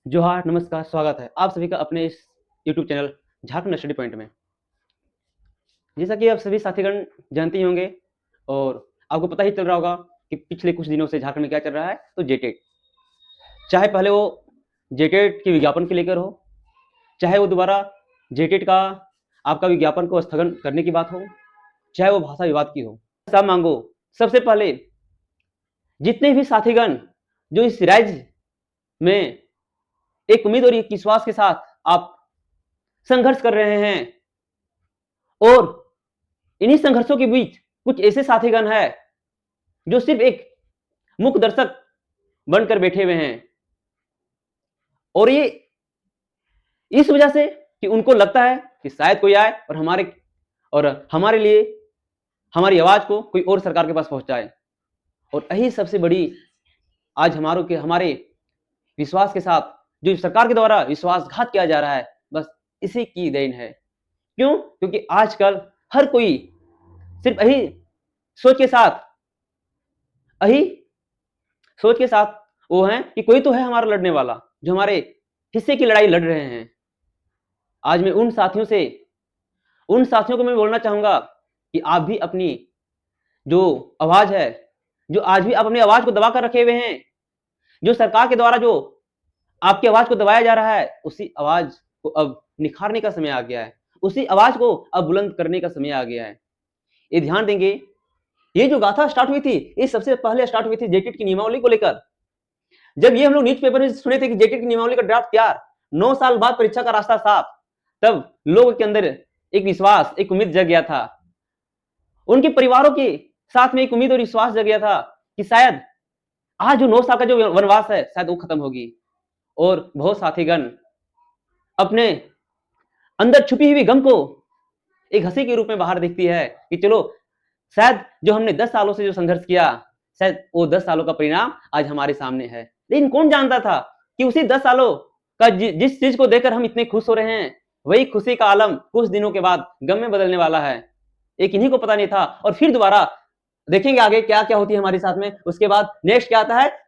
जोहार, नमस्कार, स्वागत है आप सभी का अपने इस YouTube channel Jharkhand study point में। जैसा कि आप सभी साथीगण जानते ही होंगे और आपको पता ही चल रहा होगा कि पिछले कुछ दिनों से झारखंड में क्या चल रहा है, तो जेटेट। चाहे पहले वो जेटेट के विज्ञापन को लेकर हो, चाहे वो दोबारा जेटेट का आपका विज्ञापन को स्थगन करने की बात हो, चाहे वो भाषा विवाद की हो। सब मांगो, सबसे पहले जितने भी साथीगण जो इस राज्य में एक उम्मीद और एक विश्वास के साथ आप संघर्ष कर रहे हैं और इन्हीं संघर्षों के बीच कुछ ऐसे साथीगण हैं जो सिर्फ एक मूक दर्शक बनकर बैठे हुए हैं और ये इस वजह से कि उनको लगता है कि शायद कोई आए और हमारे लिए हमारी आवाज को कोई और सरकार के पास पहुंचाए। और यही सबसे बड़ी आज हमारे विश्वास के साथ जो सरकार के द्वारा विश्वासघात किया जा रहा है, बस इसी की देन है। क्यों? क्योंकि आजकल हर कोई सिर्फ यही सोच के साथ यही सोच के साथ वो है कि कोई तो है हमारा लड़ने वाला जो हमारे हिस्से की लड़ाई लड़ रहे हैं। आज मैं उन साथियों को मैं बोलना चाहूंगा कि आप भी अपनी जो आवाज है, जो आज भी आप अपनी आवाज को दबा कर रखे हुए हैं, जो सरकार के द्वारा जो आपकी आवाज को दबाया जा रहा है, उसी आवाज को अब निखारने का समय आ गया है, उसी आवाज को अब बुलंद करने का समय आ गया है। ये ध्यान देंगे, ये जो गाथा स्टार्ट हुई थी, ये सबसे पहले स्टार्ट हुई थी जेटेट की नियमावली को लेकर। जब ये हम लोग न्यूज़पेपर में सुने थे कि जेटेट की नियमावली का ड्राफ्ट तैयार, 9 साल बाद परीक्षा का रास्ता साफ, तब लोगों के अंदर एक विश्वास, एक उम्मीद जग गया था। उनके परिवारों के साथ में एक उम्मीद और विश्वास जग गया था कि शायद आज जो 9 साल का जो वनवास है, शायद वो खत्म होगी। और बहुत साथीगण अपने अंदर छुपी हुई गम को एक हंसी के रूप में बाहर दिखती है कि चलो शायद जो हमने 10 सालों से जो संघर्ष किया, शायद वो 10 सालों का परिणाम आज हमारे सामने है। लेकिन कौन जानता था कि उसी 10 सालों का जिस चीज को देखकर हम इतने खुश हो रहे हैं, वही खुशी का आलम कुछ दिनों के बाद गम में बदलने वाला है। एक इन्हीं को पता नहीं था। और फिर दोबारा देखेंगे आगे क्या क्या होती है हमारे साथ में। उसके बाद नेक्स्ट क्या आता है?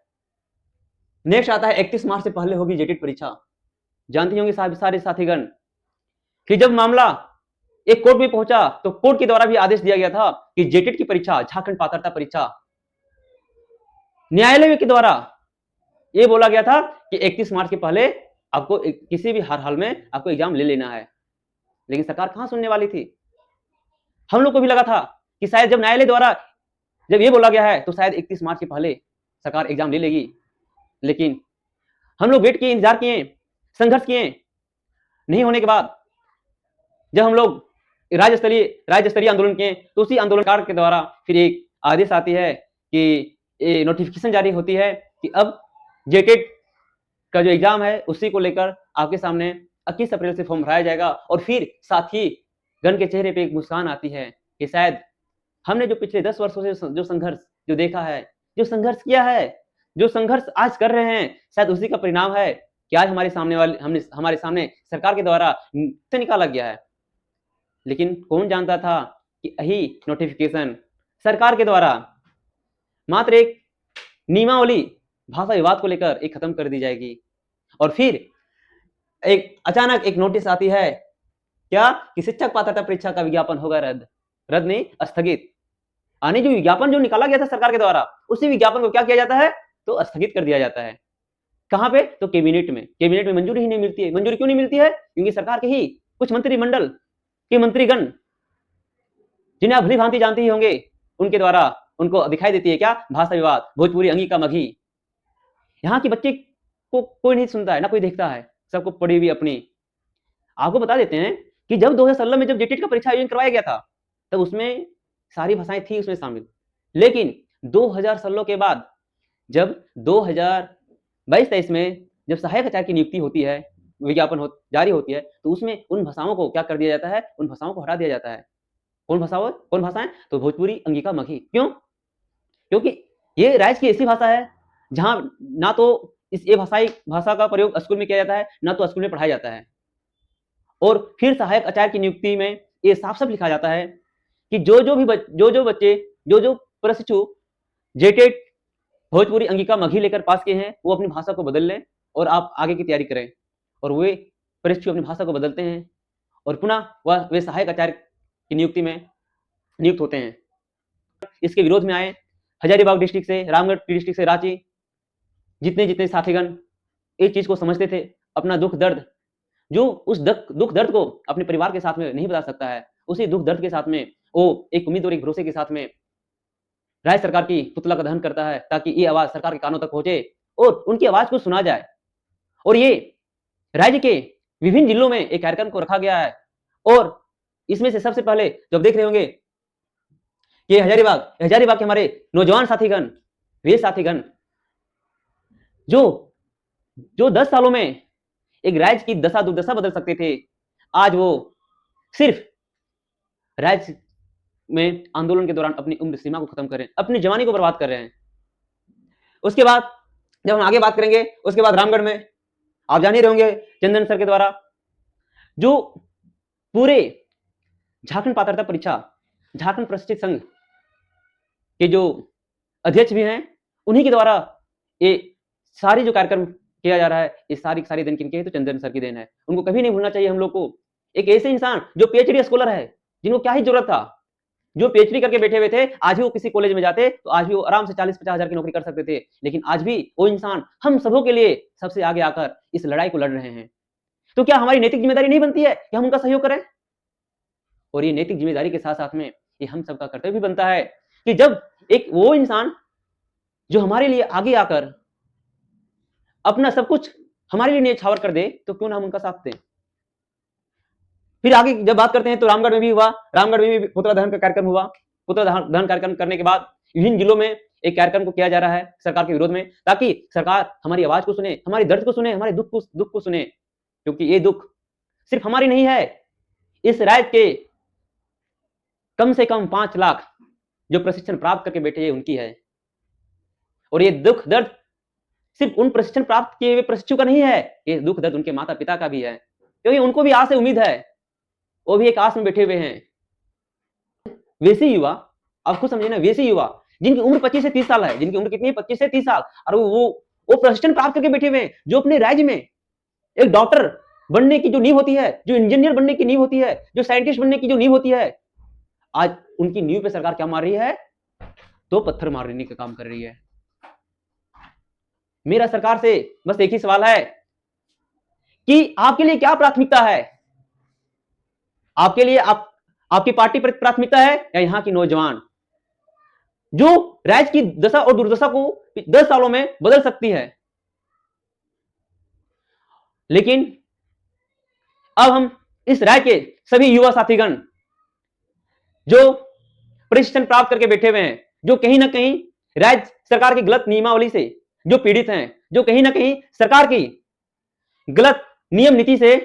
नेक्स्ट आता है 31 मार्च से पहले होगी जेटेट परीक्षा। जानती होंगे सारे साथीगण कि जब मामला एक कोर्ट में पहुंचा तो कोर्ट के द्वारा भी आदेश दिया गया था कि जेटेट की परीक्षा, झारखंड पात्रता परीक्षा, न्यायालय के द्वारा यह बोला गया था कि 31 मार्च के पहले आपको किसी भी हर हाल में आपको एग्जाम ले लेना है। लेकिन सरकार कहां सुनने वाली थी? हम लोग को भी लगा था कि शायद जब न्यायालय द्वारा जब ये बोला गया है तो शायद 31 मार्च के पहले सरकार एग्जाम ले लेगी। लेकिन हम लोग वेट किए, इंतजार किए, संघर्ष किए। नहीं होने के बाद जब हम लोग राज्य स्तरीय आंदोलन किए तो उसी आंदोलनकार के द्वारा फिर एक आदेश आती है कि नोटिफिकेशन जारी होती है कि अब जेटेट का जो एग्जाम है उसी को लेकर आपके सामने 21 अप्रैल से फॉर्म भराया जाएगा। और फिर साथ ही गण के चेहरे पे एक मुस्कान आती है कि शायद हमने जो पिछले 10 वर्षों से जो संघर्ष जो देखा है, जो संघर्ष किया है, जो संघर्ष आज कर रहे हैं, शायद उसी का परिणाम है कि आज हमारे सामने सरकार के द्वारा से निकाला गया है। लेकिन कौन जानता था कि यही नोटिफिकेशन सरकार के द्वारा मात्र एक नियमावली भाषा विवाद को लेकर एक खत्म कर दी जाएगी। और फिर एक अचानक एक नोटिस आती है क्या कि शिक्षक पात्रता परीक्षा का विज्ञापन होगा रद्द नहीं, स्थगित। आने जो विज्ञापन जो निकाला गया था सरकार के द्वारा, उसी विज्ञापन को क्या किया जाता है? तो स्थगित कर दिया जाता है। कहां पे? तो कैबिनेट में मंजूरी ही नहीं मिलती है। मंजूरी क्यों नहीं मिलती है? क्योंकि सरकार के ही कुछ मंत्रिमंडल के मंत्रीगण, जिन्हें आप भली भांति जानते ही होंगे, उनके द्वारा उनको दिखाई देती है क्या? भाषा विवाद, भोजपुरी अंगिका मघी। यहाँ के बच्चे को कोई नहीं सुनता है, ना कोई देखता है, सबको पड़ी हुई अपनी। आपको बता देते हैं कि जब 2016 में जब जेटेट का परीक्षा आयोजन करवाया गया था, तब उसमें सारी भाषाएं थी उसमें शामिल। लेकिन 2016 के बाद जब 2022-23 में जब सहायक आचार्य की नियुक्ति होती है, जारी होती है, तो उसमें उन भाषाओं को क्या कर दिया जाता है? उन भाषाओं को हटा दिया जाता है। कौन भाषाएं? तो भोजपुरी अंगिका मघी। क्यों? क्योंकि ये राज्य की ऐसी भाषा है जहां ना तो ये भाषा का प्रयोग स्कूल में किया जाता है, ना तो स्कूल में पढ़ाया जाता है। और फिर सहायक आचार्य की नियुक्ति में ये साफ-साफ लिखा जाता है कि जो बच्चे जो प्रशिक्षु जेटेट भोजपुरी अंगिका मघी लेकर पास किए हैं, वो अपनी भाषा को बदल लें और आप आगे की तैयारी करें। और वे परीक्षु अपनी भाषा को बदलते हैं और पुनः वे सहायक आचार्य की नियुक्ति में नियुक्त होते हैं। इसके विरोध में आए हजारीबाग डिस्ट्रिक्ट से, रामगढ़ डिस्ट्रिक्ट से, रांची, जितने साथीगण इस चीज को समझते थे, अपना दुख दर्द, जो उस दुख दर्द को अपने परिवार के साथ में नहीं बता सकता है, उसी दुख दर्द के साथ में वो एक उम्मीद और एक भरोसे के साथ में राज्य सरकार की पुतला का दहन करता है, ताकि ये आवाज सरकार के कानों तक पहुंचे और उनकी आवाज को सुना जाए। और ये राज्य के विभिन्न जिलों में एक कार्यक्रम को रखा गया है। और इसमें से सबसे पहले जब देख रहे होंगे कि हजारीबाग के हमारे नौजवान साथीगण, वे साथीगण जो 10 सालों में एक राज्य की दशा दुर्दशा बदल सकते थे, आज वो सिर्फ राज्य में आंदोलन के दौरान अपनी उम्र सीमा को खत्म कर रहे हैं, अपनी जवानी को बर्बाद कर रहे हैं। उसके बाद जब हम आगे बात करेंगे, उसके बाद रामगढ़ में आप जान ही रहे होंगे चंदन सर के द्वारा जो पूरे झारखंड पात्रता परीक्षा, झारखंड प्रशिक्षित संघ के जो अध्यक्ष भी हैं, उन्हीं के द्वारा ये सारी जो कार्यक्रम किया जा रहा है, ये सारी दिन किनके है? तो चंदन सर की देन है। उनको कभी नहीं भूलना चाहिए हम लोग को। एक ऐसे इंसान जो पीएचडी स्कॉलर है, जिनको क्या ही जरूरत था, जो पीएचडी करके बैठे हुए थे, आज भी वो किसी कॉलेज में जाते तो आज भी वो आराम से 40-50 हजार की नौकरी कर सकते थे। लेकिन आज भी वो इंसान हम सबों के लिए सबसे आगे आकर इस लड़ाई को लड़ रहे हैं। तो क्या हमारी नैतिक जिम्मेदारी नहीं बनती है कि हम उनका सहयोग करें? और ये नैतिक जिम्मेदारी के साथ साथ में ये हम सबका कर्तव्य भी बनता है कि जब एक वो इंसान जो हमारे लिए आगे आकर अपना सब कुछ हमारे लिए न्यौछावर कर दे, तो क्यों ना हम उनका साथ दें। फिर आगे जब बात करते हैं तो रामगढ़ में भी हुआ, रामगढ़ में भी पुतला दहन का कार्यक्रम हुआ। पुतला दहन कार्यक्रम करने के बाद विभिन्न जिलों में एक कार्यक्रम को किया जा रहा है सरकार के विरोध में, ताकि सरकार हमारी आवाज को सुने, हमारी दर्द को सुने, हमारे दुख को सुने। क्योंकि ये दुख सिर्फ हमारी नहीं है, इस राज्य के कम से कम 5 लाख जो प्रशिक्षण प्राप्त करके बैठे हैं उनकी है। और ये दुख दर्द सिर्फ उन प्रशिक्षण प्राप्त किए हुए प्रशिक्षु का नहीं है, ये दुख दर्द उनके माता पिता का भी है, क्योंकि उनको भी आस है, उम्मीद है, वो भी एक आस में बैठे हुए हैं। वैसे युवा, आप खुद समझिए ना, वैसे युवा जिनकी उम्र 25 से 30 साल है, जिनकी उम्र कितनी है? 25 से 30 साल, और वो प्रशिक्षण प्राप्त करके बैठे हुए हैं, जो अपने राज्य में एक डॉक्टर बनने की जो नींव होती है, जो इंजीनियर बनने की नींव होती है, जो साइंटिस्ट बनने की जो नींव होती है, आज उनकी नींव पे सरकार क्या मार रही है? तो पत्थर मारने का काम कर रही है। मेरा सरकार से बस एक ही सवाल है कि आपके लिए क्या प्राथमिकता है? आपके लिए आपकी पार्टी पर प्राथमिकता है या यहां की नौजवान जो राज्य की दशा और दुर्दशा को 10 सालों में बदल सकती है? लेकिन अब हम इस राज्य के सभी युवा साथीगण जो प्रशिक्षण प्राप्त करके बैठे हुए हैं, जो कहीं ना कहीं राज्य सरकार की गलत नियमावली से जो पीड़ित हैं, जो कहीं ना कहीं सरकार की गलत नियम नीति से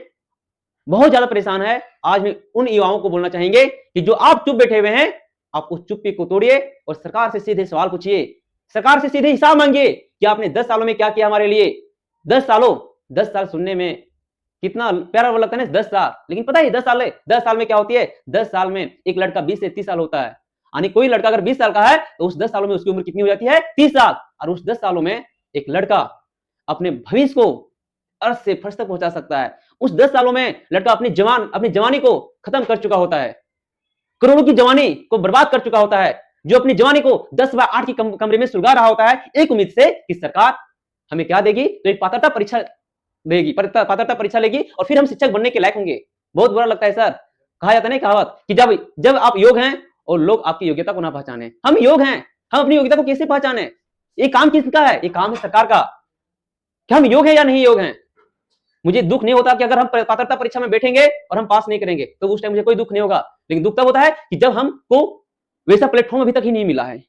बहुत ज्यादा परेशान है, आज मैं उन युवाओं को बोलना चाहेंगे कि जो आप चुप बैठे हुए हैं, आप उस चुप्पी को तोड़िए और सरकार से सीधे सवाल पूछिए, सरकार से सीधे हिसाब मांगिए कि आपने 10 सालों में क्या किया हमारे लिए। 10 साल सुनने में कितना प्यारा वो लगता है ना, 10 साल, लेकिन पता है 10 साल में क्या होती है? 10 साल में एक लड़का 20 से 30 साल होता है। यानी कोई लड़का अगर 20 साल का है तो उस 10 सालों में उसकी उम्र कितनी हो जाती है? 30 साल। और उस 10 सालों में एक लड़का अपने भविष्य को अर्थ से फर्श तक पहुंचा सकता है। उस 10 सालों में लड़का अपनी जवानी को खत्म कर चुका होता है, करोड़ों की जवानी को बर्बाद कर चुका होता है, जो अपनी जवानी को 10/8 की कमरे में सुलगा रहा होता है, एक उम्मीद से कि सरकार हमें क्या देगी? तो एक पात्रता परीक्षा देगी, पात्रता परीक्षा लेगी और फिर हम शिक्षक बनने के लायक होंगे। बहुत बुरा लगता है सर, कहा जाता है ना कहावत कि जब आप योग्य हैं और लोग आपकी योग्यता को ना पहचाने। हम योग्य हैं, हम अपनी योग्यता को कैसे पहचाने? ये काम किसका है? ये काम है सरकार का। क्या हम योग्य हैं या नहीं योग्य हैं? मुझे दुख नहीं होता कि अगर हम पात्रता परीक्षा में बैठेंगे और हम पास नहीं करेंगे, तो उस टाइम मुझे कोई दुख नहीं होगा। लेकिन दुख तब होता है कि जब हमको वैसा प्लेटफॉर्म अभी तक ही नहीं मिला है।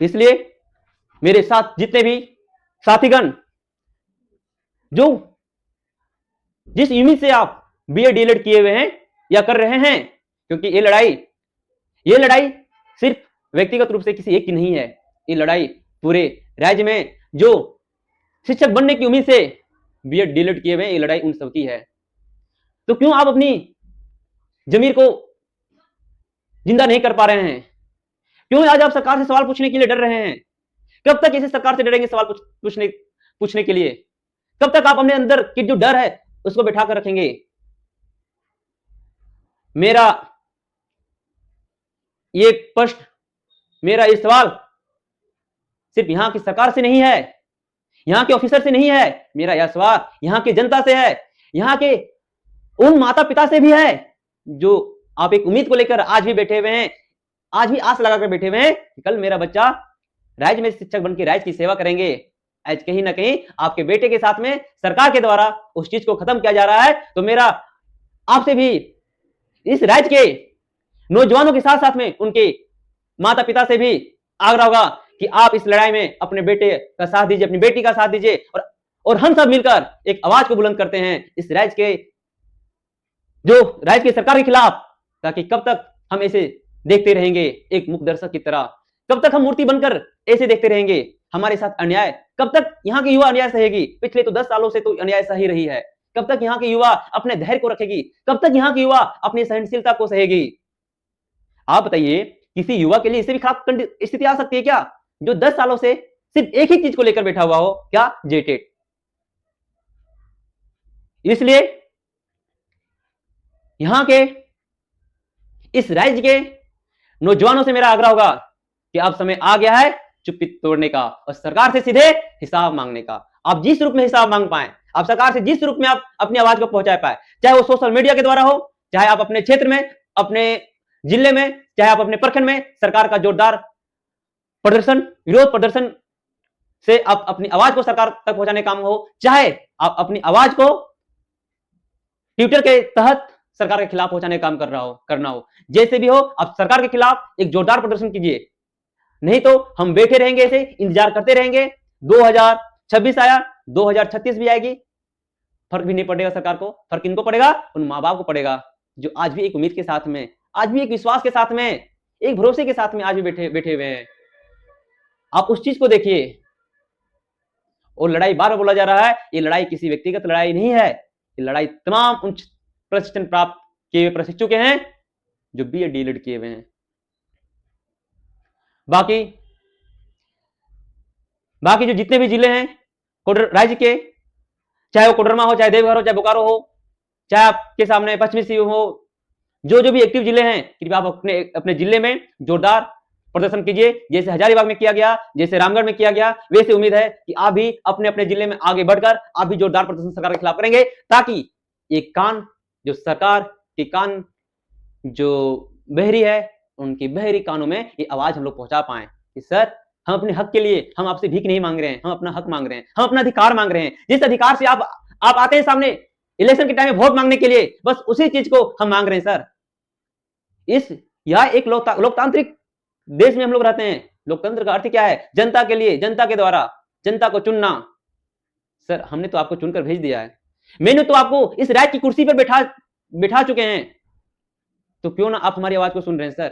इसलिए मेरे साथ जितने भी साथीगण जो जिस उम्मीद से आप बीएड डीएलएड किए हुए हैं या कर रहे हैं, क्योंकि ये लड़ाई सिर्फ व्यक्तिगत रूप से किसी एक की नहीं है, ये लड़ाई पूरे राज्य में जो शिक्षक बनने की उम्मीद से बीएड डीएलएड किए हुए हैं, ये लड़ाई उन सबकी है। तो क्यों आप अपनी जमीर को जिंदा नहीं कर पा रहे हैं? क्यों आज आप सरकार से सवाल पूछने के लिए डर रहे हैं? कब तक ऐसे सरकार से डरेंगे सवाल पूछने? पूछने के लिए? कब तक आप अपने अंदर की जो डर है उसको बैठा कर रखेंगे? मेरा ये प्रश्न, मेरा ये सवाल सिर्फ यहां की सरकार से नहीं है, यहां के ऑफिसर से नहीं है, मेरा यह सवाल यहां की जनता से है, यहां के उन माता पिता से भी है जो आप एक उम्मीद को लेकर आज भी बैठे हुए हैं, आज भी आस लगाकर बैठे हुए हैं कि कल मेरा बच्चा राज्य में शिक्षक बनकर राज्य की सेवा करेंगे। आज कहीं ना कहीं आपके बेटे के साथ में सरकार के द्वारा उस चीज को खत्म किया जा रहा है। तो मेरा आपसे भी, इस राज्य के नौजवानों के साथ साथ में उनके माता पिता से भी आग्रह होगा कि आप इस लड़ाई में अपने बेटे का साथ दीजिए, अपनी बेटी का साथ दीजिए, और हम सब मिलकर एक आवाज को बुलंद करते हैं इस राज्य के, जो राज्य की सरकार के खिलाफ। ताकि कब तक हम ऐसे देखते रहेंगे एक मूक दर्शक की तरह? कब तक हम मूर्ति बनकर ऐसे देखते रहेंगे? हमारे साथ अन्याय कब तक यहाँ की युवा अन्याय सहेगी? पिछले तो 10 सालों से तो अन्याय सही रही है। कब तक यहाँ की युवा अपने धैर्य को रखेगी? कब तक यहाँ की युवा अपनी सहनशीलता को सहेगी? आप बताइए, किसी युवा के लिए इससे भी खराब स्थिति आ सकती है क्या, जो 10 सालों से सिर्फ एक ही चीज को लेकर बैठा हुआ हो? क्या? जेटेट। इसलिए यहां के इस राज्य के नौजवानों से मेरा आग्रह होगा कि अब समय आ गया है चुप्पी तोड़ने का और सरकार से सीधे हिसाब मांगने का। आप जिस रूप में हिसाब मांग पाए, आप सरकार से जिस रूप में आप अपनी आवाज को पहुंचा पाए, चाहे वो सोशल मीडिया के द्वारा हो, चाहे आप अपने क्षेत्र में, अपने जिले में, चाहे आप अपने प्रखंड में सरकार का जोरदार प्रदर्शन, विरोध प्रदर्शन से आप अपनी आवाज को सरकार तक पहुंचाने का काम हो, चाहे आप अपनी आवाज को ट्विटर के तहत सरकार के खिलाफ पहुंचाने का काम करना हो, जैसे भी हो आप सरकार के खिलाफ एक जोरदार प्रदर्शन कीजिए। नहीं तो हम बैठे रहेंगे, ऐसे इंतजार करते रहेंगे। 2026 आया, 2036 भी आएगी, फर्क भी नहीं पड़ेगा सरकार को। फर्क किनको पड़ेगा? उन माँ बाप को पड़ेगा जो आज भी एक उम्मीद के साथ में, आज भी एक विश्वास के साथ में, एक भरोसे के साथ में आज भी बैठे हुए हैं। आप उस चीज को देखिए। और लड़ाई बार बार बोला जा रहा है, ये लड़ाई किसी व्यक्तिगत लड़ाई नहीं है, ये लड़ाई तमाम उन प्रशिक्षण प्राप्त किए हुए प्रशिक्षु के हैं जो बीएड डीएलएड किए हुए हैं। बाकी जो जितने भी जिले हैं राज्य के, चाहे वो कोडरमा हो, चाहे देवघर हो, चाहे बोकारो हो, चाहे आपके सामने पश्चिमी सिंहभूम हो, जो भी एक्टिव जिले हैं, कृपया आप अपने जिले में जोरदार प्रदर्शन कीजिए, जैसे हजारीबाग में किया गया, जैसे रामगढ़ में किया गया। वैसे उम्मीद है कि आप भी अपने अपने जिले में आगे बढ़कर आप भी जोरदार प्रदर्शन सरकार के खिलाफ करेंगे, ताकि एक कान जो सरकार के कान जो बहरी है, उनकी बहरी कानों में ये आवाज हम लोग पहुंचा पाए कि सर, हम अपने हक के लिए, हम आपसे भीख नहीं मांग रहे हैं, हम अपना हक मांग रहे हैं, हम अपना अधिकार मांग रहे हैं। जिस अधिकार से आप आते हैं सामने इलेक्शन के टाइम में वोट मांगने के लिए, बस उसी चीज को हम मांग रहे हैं सर। यह एक लोकतांत्रिक देश में हम लोग रहते हैं। लोकतंत्र का अर्थ क्या है? जनता के लिए, जनता के द्वारा, जनता को चुनना। सर, हमने तो आपको चुनकर भेज दिया है, मैंने तो आपको इस राज्य की कुर्सी पर बैठा चुके हैं, तो क्यों ना आप हमारी आवाज को सुन रहे हैं सर?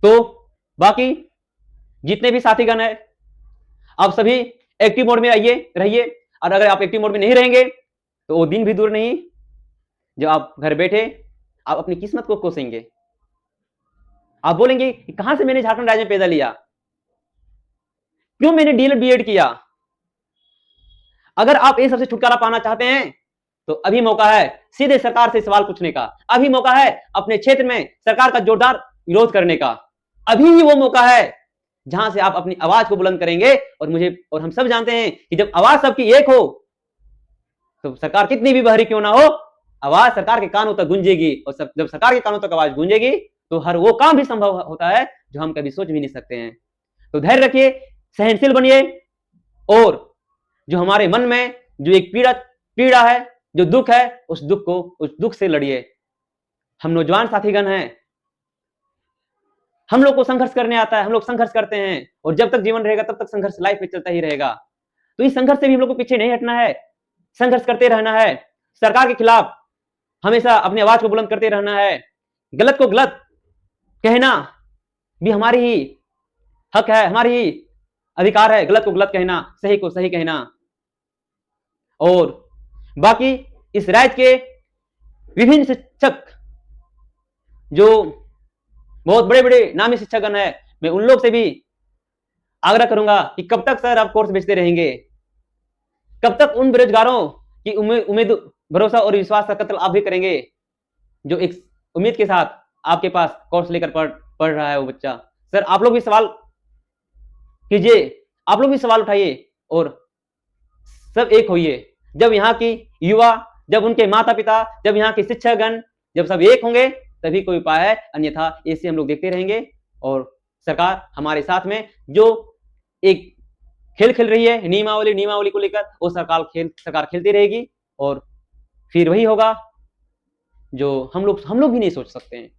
तो बाकी जितने भी साथीगण है, आप सभी एक्टिव मोड में रहिए। और अगर आप एक्टिव मोड में नहीं रहेंगे तो वो दिन भी दूर नहीं जब आप घर बैठे आप अपनी किस्मत को कोसेंगे। आप बोलेंगे कि कहां से मैंने झारखंड राज्य में पैदा लिया, क्यों मैंने डीएलएड बीएड किया? अगर आप इन सबसे छुटकारा पाना चाहते हैं तो अभी मौका है सीधे सरकार से सवाल पूछने का, अभी मौका है अपने क्षेत्र में सरकार का जोरदार विरोध करने का। अभी ही वो मौका है जहां से आप अपनी आवाज को बुलंद करेंगे। और हम सब जानते हैं कि जब आवाज सबकी एक हो तो सरकार कितनी भी बहरी क्यों ना हो, आवाज सरकार के कानों तक गूंजेगी। और जब सरकार के कानों तक आवाज गूंजेगी तो हर वो काम भी संभव होता है जो हम कभी सोच भी नहीं सकते हैं। तो धैर्य रखिए, सहनशील बनिए, और जो हमारे मन में जो एक पीड़ा है, जो दुख है, उस दुख से लड़िए। हम नौजवान साथीगण हैं, हम लोग को संघर्ष करने आता है, हम लोग संघर्ष करते हैं, और जब तक जीवन रहेगा तब तक संघर्ष लाइफ में चलता ही रहेगा। तो इस संघर्ष से भी हम लोग को पीछे नहीं हटना है, संघर्ष करते रहना है। सरकार के खिलाफ हमेशा अपनी आवाज को बुलंद करते रहना है। गलत को गलत कहना भी हमारी ही हक है, हमारी ही अधिकार है, गलत को गलत कहना, सही को सही कहना। और बाकी इस राज्य के विभिन्न शिक्षक जो बहुत बड़े बड़े नामी शिक्षकगण है, मैं उन लोग से भी आग्रह करूंगा कि कब तक सर आप कोर्स बेचते रहेंगे? कब तक उन बेरोजगारों की उम्मीद, भरोसा और विश्वास का कत्ल आप भी करेंगे, जो एक उम्मीद के साथ आपके पास कोर्स लेकर पढ़ रहा है वो बच्चा? सर आप लोग भी सवाल कीजिए, आप लोग भी सवाल उठाइए और सब एक होइए। जब यहाँ की युवा, जब उनके माता-पिता, जब यहाँ के शिक्षकगण, जब सब एक होंगे तभी कोई उपाय है, अन्यथा ऐसे हम लोग देखते रहेंगे और सरकार हमारे साथ में जो एक खेल खेल रही है नियमावली को लेकर, वो सरकार खेलती रहेगी और फिर वही होगा जो हम लोग भी नहीं सोच सकते हैं।